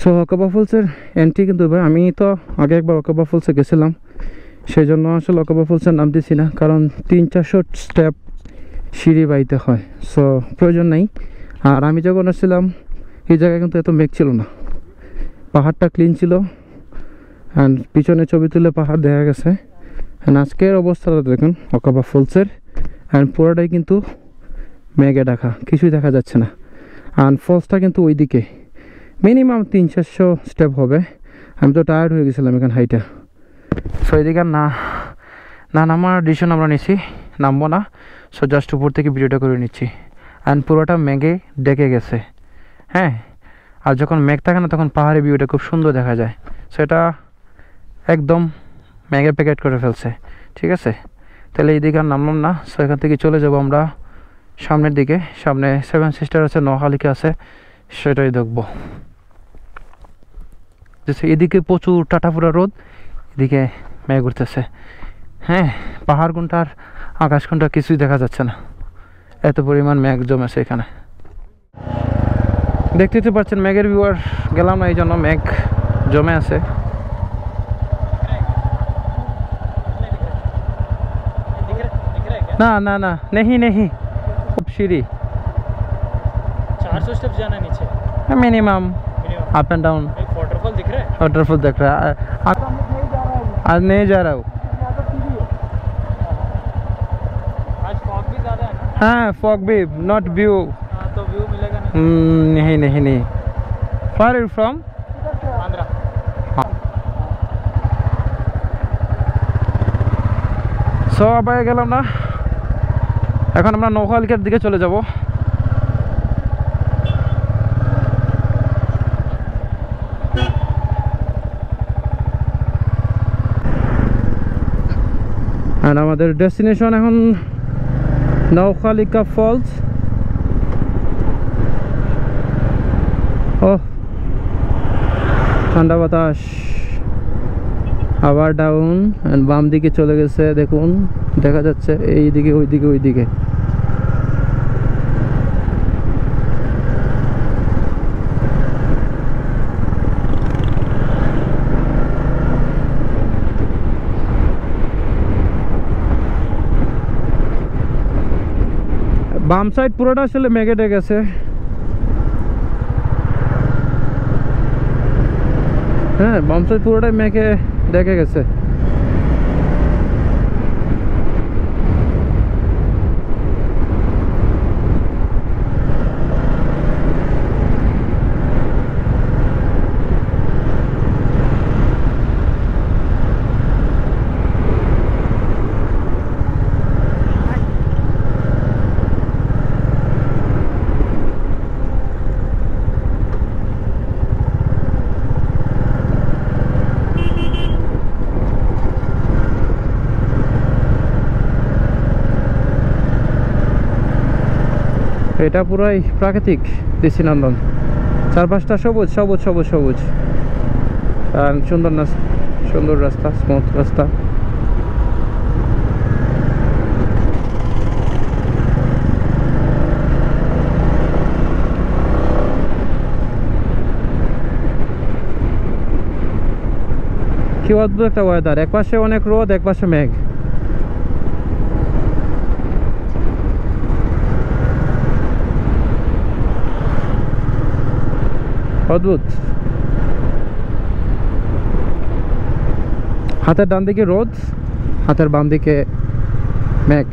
So অকাবা ফলসের entry কিন্তু ভাই আমি তো আগে একবার অকাবা ফলসে গেছিলাম, সেই জন্য আসলে অকাবা ফলসের নাম দিছি না, কারণ 300-400 স্টেপ সিঁড়ি বাইতে হয়, সো প্রয়োজন নেই। আর আমি যখন আসছিলাম এই জায়গায় কিন্তু এত মেঘ ছিল না, পাহাড়টা ক্লিন ছিল, অ্যান্ড পিছনে ছবি তুলে পাহাড় দেখা গেছে। অ্যান্ড আজকের অবস্থাটা দেখুন অকাবা ফলসের, অ্যান্ড পুরোটাই কিন্তু মেঘে ঢাকা, কিছুই দেখা যাচ্ছে না। অ্যান্ড ফলসটা কিন্তু ওইদিকে মিনিমাম 300-400 স্টেপ হবে। আমি তো টায়ার্ড হয়ে গেছিলাম এখানে হাইটা, সো এদিকে না নামার ডিসিশন আমরা নিচ্ছি, নামবো না। সো জাস্ট উপর থেকে ভিডিওটা করে নিচ্ছি। অ্যান্ড পুরোটা মেঘে ডেকে গেছে, হ্যাঁ। আর যখন মেঘ থাকে না তখন পাহাড়ি ভিউটা খুব সুন্দর দেখা যায়, সো এটা একদম মেঘে প্যাকেট করে ফেলছে, ঠিক আছে। তাহলে এইদিকে আর নামলাম না, সো এখান থেকে চলে যাব আমরা সামনের দিকে। সামনে 7 সিস্টার আছে, নোয়াখালীকে আছে, সেটাই দেখবো। এদিকে প্রচুর টাটাপুরা রোদ, এদিকে মেঘ উঠতেছে, হ্যাঁ। পাহাড় কোনটা আর আকাশ কোনটা কিছুই দেখা যাচ্ছে না, এত পরিমাণ মেঘ জমেছে এখানে। দেখতে পাচ্ছেন মেঘের ভিউ, আর গেলাম না এই জন্য মেঘ জমে আছে। না না না, नहीं नहीं, सीढ़ी 400 स्टेप जाना है नीचे मिनिमम, अप एंड डाउन। एक वाटरफॉल दिख रहा है, वाटरफॉल देख रहा है, आज नहीं जा रहा हूँ। आज फॉग भी ज़्यादा है ना। हाँ फॉग भी, नॉट व्यू। हाँ तो व्यू मिलेगा नहीं। नहीं नहीं नहीं। Where are you from? Andhra. So আবার গেলাম না, এখন আমরা নোয়াখালীর দিকে চলে যাব। আর আমাদের ডেস্টিনেশন এখন নোয়াখালীকা ফলস। ও ঠান্ডা বাতাস, আবার ডাউন, এন্ড বাম দিকে চলে গেছে, দেখুন দেখা যাচ্ছে এইদিকে ওইদিকে ওইদিকে। বাম সাইড পুরোটা আসলে মেঘে ডেকে গেছে, হ্যাঁ বাম সাইড পুরোটাই মেঘে ডেকে গেছে। এটা পুরাই প্রাকৃতিক দৃষ্টিনন্দন, চারপাশটা সবুজ সবুজ সবুজ সবুজ, আর সুন্দর রাস্তা, স্মুথ রাস্তা। কি অদ্ভুত একটা ওয়েদার, একপাশে অনেক রোদ, একপাশে মেঘ। অদ্ভুত, হাতের ডান দিকে রোদ, হাতের বাম দিকে মেঘ।